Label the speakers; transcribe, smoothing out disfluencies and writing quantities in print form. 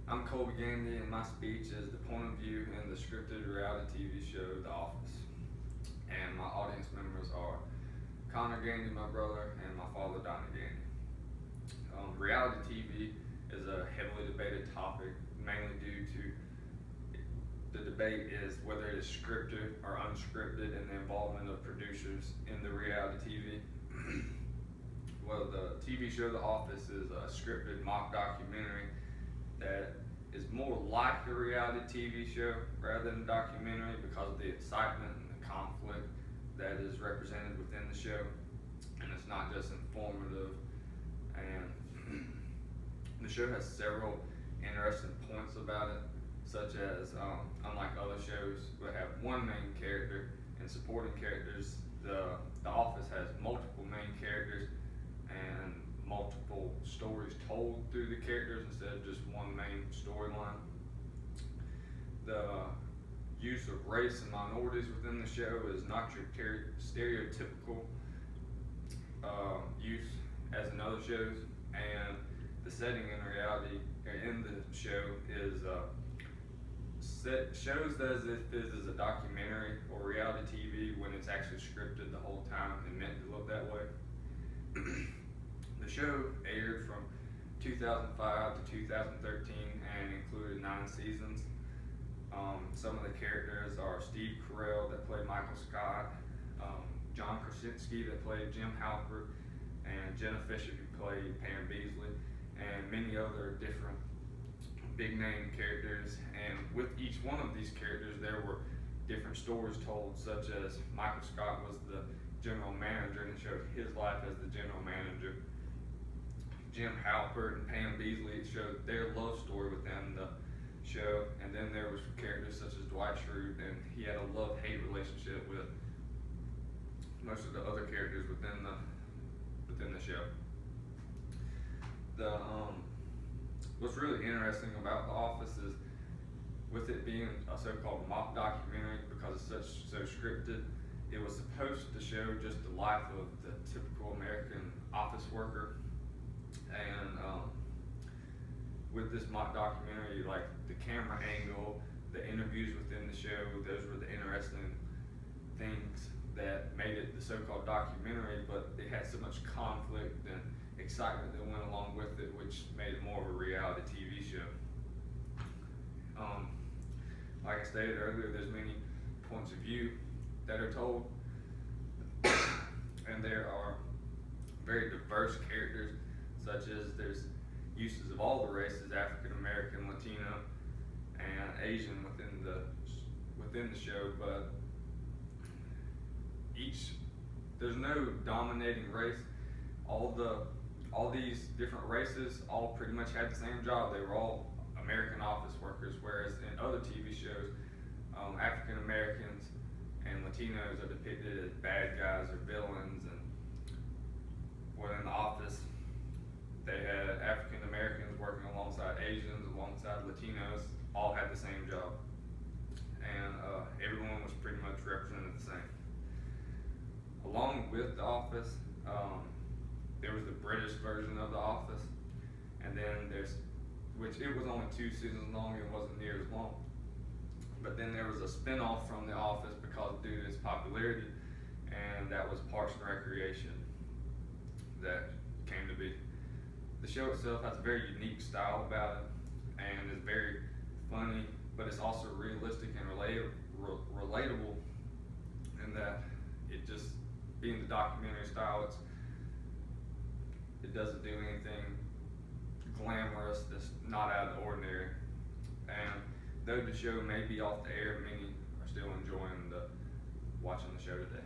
Speaker 1: I'm Colby Gandy, and my speech is the point of view in the scripted reality TV show The Office. And my audience members are Connor Gandy, my brother, and my father, Donnie Gandy. Reality TV is a heavily debated topic, mainly due to the debate is whether it is scripted or unscripted and the involvement of producers in the reality TV. Well, the TV show The Office is a scripted mock documentary that is more like a reality TV show rather than a documentary because of the excitement and the conflict that is represented within the show. And it's not just informative. And the show has several interesting points about it, such as, unlike other shows, we have one main character and supporting characters. The Office has multiple main characters and multiple stories told through the characters instead of just one main storyline. The use of race and minorities within the show is not your stereotypical use as in other shows, and the setting in reality in the show is shows that as if it is a documentary or reality TV when it's actually scripted the whole time and meant to look that way. The show aired from 2005 to 2013 and included 9 seasons. Some of the characters are Steve Carell that played Michael Scott, John Krasinski that played Jim Halpert, and Jenna Fisher who played Pam Beesly, and many other different big name characters. And with each one of these characters there were different stories told, such as Michael Scott was the general manager and it showed his life as the general manager. Jim Halpert and Pam Beesly showed their love story within the show, and then there was characters such as Dwight Schrute, and he had a love-hate relationship with most of the other characters within the show. What's really interesting about The Office is, with it being a so-called mock documentary because it's so scripted, it was supposed to show just the life of the typical American office worker. And with this mock documentary, like the camera angle, the interviews within the show, those were the interesting things that made it the so-called documentary, but it had so much conflict and excitement that went along with it, which made it more of a reality TV show. Like I stated earlier, there's many points of view that are told, and there are very diverse characters, such as there's uses of all the races, African American, Latino, and Asian within the show, but there's no dominating race. All these different races all pretty much had the same job. They were all American office workers, whereas in other TV shows, African Americans and Latinos are depicted as bad guys or villains, and within The Office, they had African Americans working alongside Asians, alongside Latinos, all had the same job. And everyone was pretty much represented the same. Along with The Office, there was the British version of The Office, and then which it was only 2 seasons long, it wasn't near as long. But then there was a spin-off from The Office because due to its popularity, and that was Parks and Recreation that came to be. The show itself has a very unique style about it, and is very funny, but it's also realistic and relatable in that it just, being the documentary style, it doesn't do anything glamorous that's not out of the ordinary. And though the show may be off the air, many are still enjoying watching the show today.